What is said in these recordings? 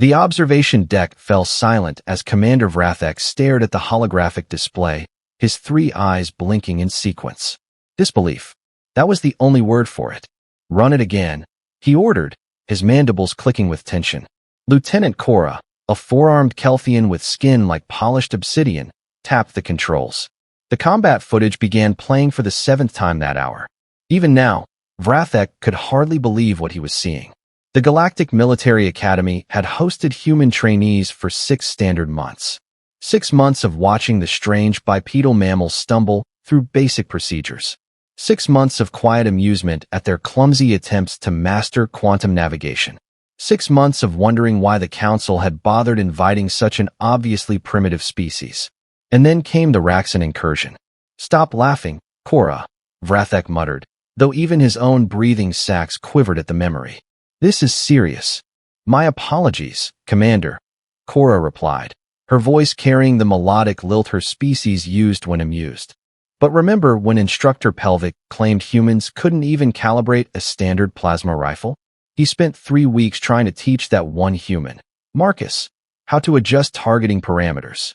The observation deck fell silent as Commander Vrath'ek stared at the holographic display, his 3 eyes blinking in sequence. Disbelief. That was the only word for it. Run it again, he ordered, his mandibles clicking with tension. Lieutenant Cora, a 4-armed Kelthian with skin like polished obsidian, tapped the controls. The combat footage began playing for the 7th time that hour. Even now, Vrath'ek could hardly believe what he was seeing. The Galactic Military Academy had hosted human trainees for 6 standard months. 6 months of watching the strange bipedal mammals stumble through basic procedures. 6 months of quiet amusement at their clumsy attempts to master quantum navigation. 6 months of wondering why the Council had bothered inviting such an obviously primitive species. And then came the Raxon incursion. Stop laughing, Cora, Vrath'ek muttered, though even his own breathing sacs quivered at the memory. This is serious. My apologies, Commander, Cora replied, her voice carrying the melodic lilt her species used when amused. But remember when Instructor Pelvic claimed humans couldn't even calibrate a standard plasma rifle? He spent 3 weeks trying to teach that one human, Marcus, how to adjust targeting parameters.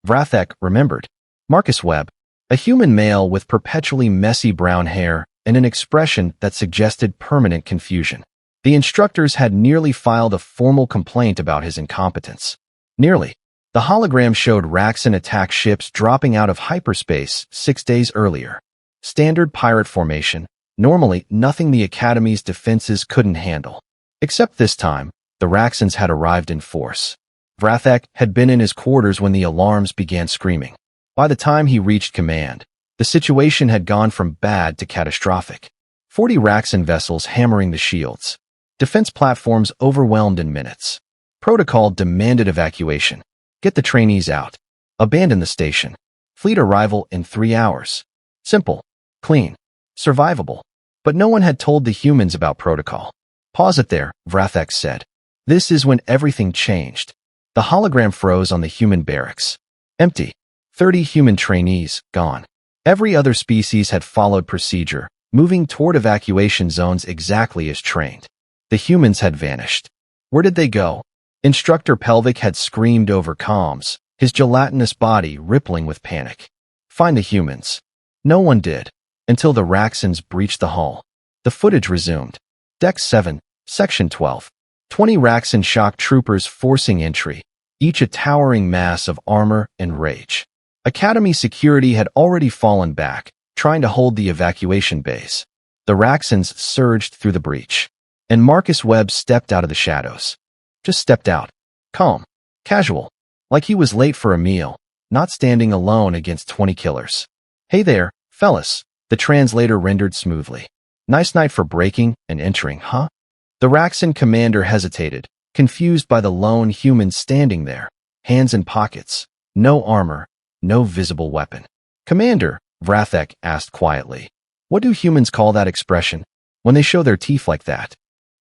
Vrath'ek remembered. Marcus Webb, a human male with perpetually messy brown hair and an expression that suggested permanent confusion. The instructors had nearly filed a formal complaint about his incompetence. Nearly. The hologram showed Raxon attack ships dropping out of hyperspace 6 days earlier. Standard pirate formation, normally nothing the Academy's defenses couldn't handle. Except this time, the Raxons had arrived in force. Vrath'ek had been in his quarters when the alarms began screaming. By the time he reached command, the situation had gone from bad to catastrophic. 40 Raxon vessels hammering the shields. Defense platforms overwhelmed in minutes. Protocol demanded evacuation. Get the trainees out. Abandon the station. Fleet arrival in 3 hours. Simple. Clean. Survivable. But no one had told the humans about protocol. Pause it there, Vrath'ek said. This is when everything changed. The hologram froze on the human barracks. Empty. 30 human trainees, gone. Every other species had followed procedure, moving toward evacuation zones exactly as trained. The humans had vanished. Where did they go? Instructor Pelvic had screamed over comms, his gelatinous body rippling with panic. Find the humans. No one did, until the Raxons breached the hull. The footage resumed. Deck 7, Section 12. 20 Raxon shock troopers forcing entry, each a towering mass of armor and rage. Academy security had already fallen back, trying to hold the evacuation base. The Raxons surged through the breach. And Marcus Webb stepped out of the shadows. Just stepped out. Calm. Casual. Like he was late for a meal, not standing alone against 20 killers. Hey there, fellas, the translator rendered smoothly. Nice night for breaking and entering, huh? The Raxon commander hesitated, confused by the lone human standing there, hands in pockets, no armor, no visible weapon. Commander, Vrath'ek asked quietly, what do humans call that expression when they show their teeth like that?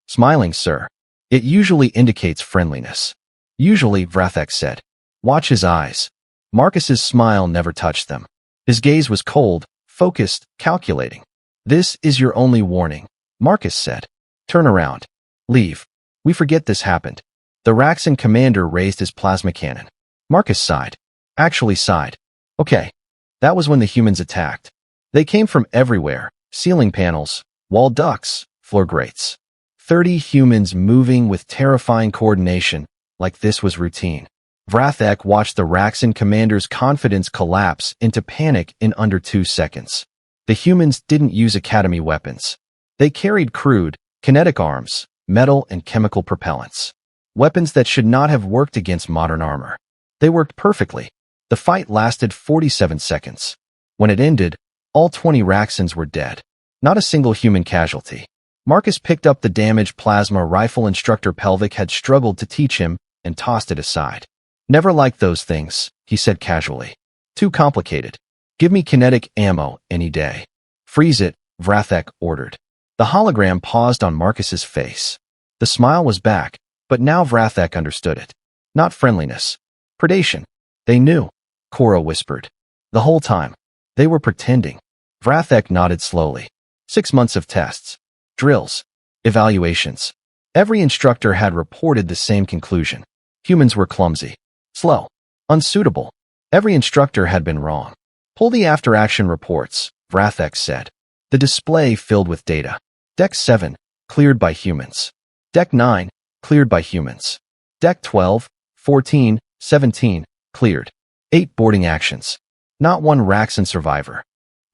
Smiling, sir. It usually indicates friendliness. Usually, Vrath'ek said. Watch his eyes. Marcus's smile never touched them. His gaze was cold, focused, calculating. This is your only warning, Marcus said. Turn around. Leave. We forget this happened. The Raxon commander raised his plasma cannon. Marcus sighed. Actually sighed. Okay. That was when the humans attacked. They came from everywhere. Ceiling panels, wall ducts, floor grates. 30 humans moving with terrifying coordination, like this was routine. Vrath'ek watched the Raxon commander's confidence collapse into panic in under 2 seconds. The humans didn't use Academy weapons. They carried crude, kinetic arms, metal and chemical propellants. Weapons that should not have worked against modern armor. They worked perfectly. The fight lasted 47 seconds. When it ended, all 20 Raxons were dead. Not a single human casualty. Marcus picked up the damaged plasma rifle Instructor Pelvic had struggled to teach him and tossed it aside. Never liked those things, he said casually. Too complicated. Give me kinetic ammo any day. Freeze it, Vrath'ek ordered. The hologram paused on Marcus's face. The smile was back, but now Vrath'ek understood it. Not friendliness. Predation. They knew, Cora whispered. The whole time. They were pretending. Vrath'ek nodded slowly. 6 months of tests. Drills. Evaluations. Every instructor had reported the same conclusion. Humans were clumsy, slow, unsuitable. Every instructor had been wrong. Pull the after-action reports, Vrath'ek said. The display filled with data. Deck 7, cleared by humans. Deck 9, cleared by humans. Deck 12, 14, 17, cleared. 8 boarding actions. Not one Raxon survivor.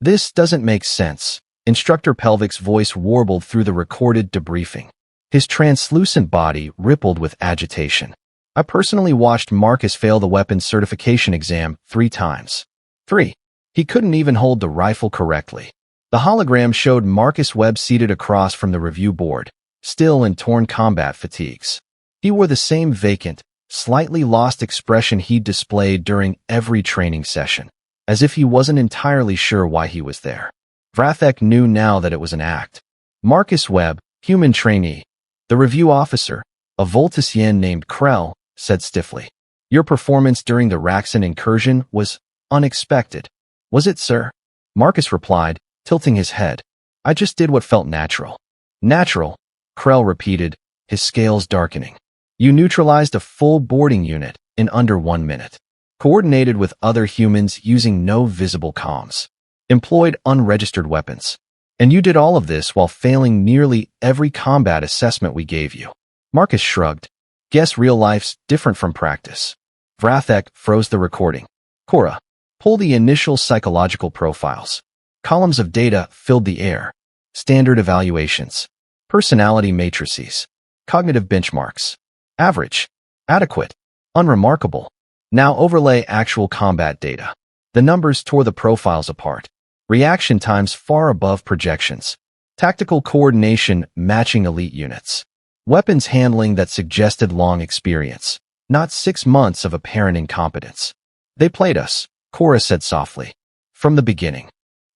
This doesn't make sense. Instructor Pelvik's voice warbled through the recorded debriefing. His translucent body rippled with agitation. I personally watched Marcus fail the weapons certification exam 3 times. 3. He couldn't even hold the rifle correctly. The hologram showed Marcus Webb seated across from the review board, still in torn combat fatigues. He wore the same vacant, slightly lost expression he'd displayed during every training session, as if he wasn't entirely sure why he was there. Vrath'ek knew now that it was an act. Marcus Webb, human trainee. The review officer, a Voltician named Krell, said stiffly. Your performance during the Raxon incursion was unexpected. Was it, sir? Marcus replied, tilting his head. I just did what felt natural. Natural, Krell repeated, his scales darkening. You neutralized a full boarding unit in under 1 minute. Coordinated with other humans using no visible comms. Employed unregistered weapons. And you did all of this while failing nearly every combat assessment we gave you. Marcus shrugged. Guess real life's different from practice. Vrath'ek froze the recording. Cora, pull the initial psychological profiles. Columns of data filled the air. Standard evaluations. Personality matrices. Cognitive benchmarks. Average. Adequate. Unremarkable. Now overlay actual combat data. The numbers tore the profiles apart. Reaction times far above projections. Tactical coordination matching elite units. Weapons handling that suggested long experience, not 6 months of apparent incompetence. They played us, Cora said softly. From the beginning.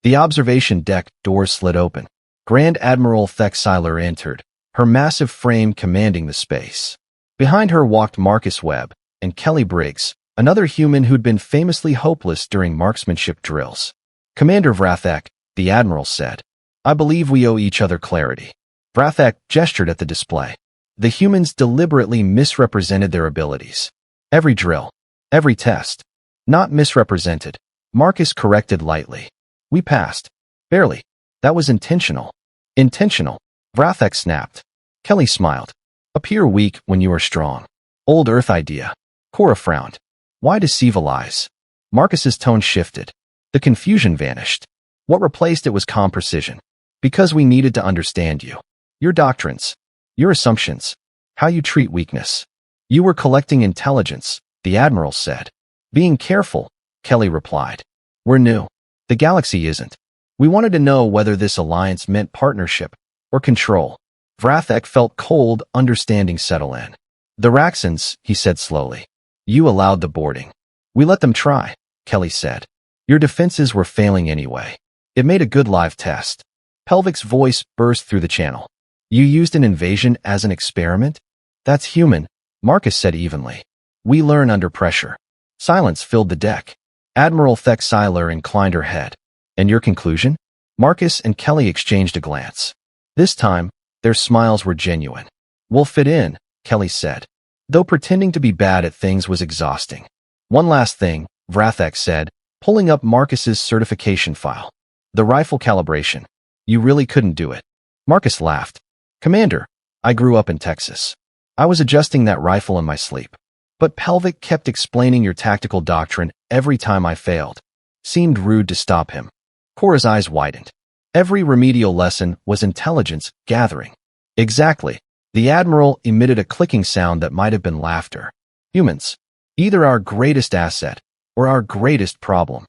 The observation deck door slid open. Grand Admiral Thek entered, her massive frame commanding the space. Behind her walked Marcus Webb and Kelly Briggs, another human who'd been famously hopeless during marksmanship drills. Commander Vrath'ek, the Admiral said. I believe we owe each other clarity. Vrath'ek gestured at the display. The humans deliberately misrepresented their abilities. Every drill, every test. Not misrepresented. Marcus corrected lightly. We passed. Barely. That was intentional. Intentional. Vrath'ek snapped. Kelly smiled. Appear weak when you are strong. Old Earth idea. Cora frowned. Why deceive lies? Marcus's tone shifted. The confusion vanished. What replaced it was calm precision. Because we needed to understand you. Your doctrines. Your assumptions. How you treat weakness. You were collecting intelligence, the Admiral said. Being careful, Kelly replied. We're new. The galaxy isn't. We wanted to know whether this alliance meant partnership or control. Vrath'ek felt cold understanding settle in. The Raxons, he said slowly. You allowed the boarding. We let them try, Kelly said. Your defenses were failing anyway. It made a good live test. Pelvik's voice burst through the channel. You used an invasion as an experiment? That's human, Marcus said evenly. We learn under pressure. Silence filled the deck. Admiral Thek inclined her head. And your conclusion? Marcus and Kelly exchanged a glance. This time, their smiles were genuine. We'll fit in, Kelly said. Though pretending to be bad at things was exhausting. One last thing, Vrath'ek said, pulling up Marcus's certification file. The rifle calibration. You really couldn't do it. Marcus laughed. Commander, I grew up in Texas. I was adjusting that rifle in my sleep. But Pelvik's kept explaining your tactical doctrine every time I failed. Seemed rude to stop him. Cora's eyes widened. Every remedial lesson was intelligence gathering. Exactly. The Admiral emitted a clicking sound that might have been laughter. Humans. Either our greatest asset or our greatest problem.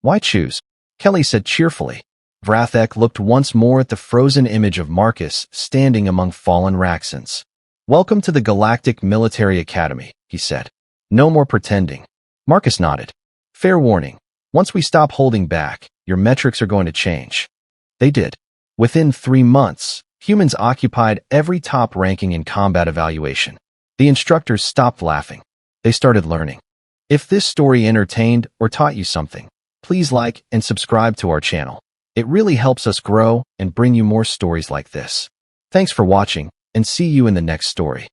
Why choose? Kelly said cheerfully. Vrath'ek looked once more at the frozen image of Marcus standing among fallen Raxons. Welcome to the Galactic Military Academy, he said. No more pretending. Marcus nodded. Fair warning. Once we stop holding back, your metrics are going to change. They did. Within 3 months, humans occupied every top ranking in combat evaluation. The instructors stopped laughing. They started learning. If this story entertained or taught you something, please like and subscribe to our channel. It really helps us grow and bring you more stories like this. Thanks for watching, and see you in the next story.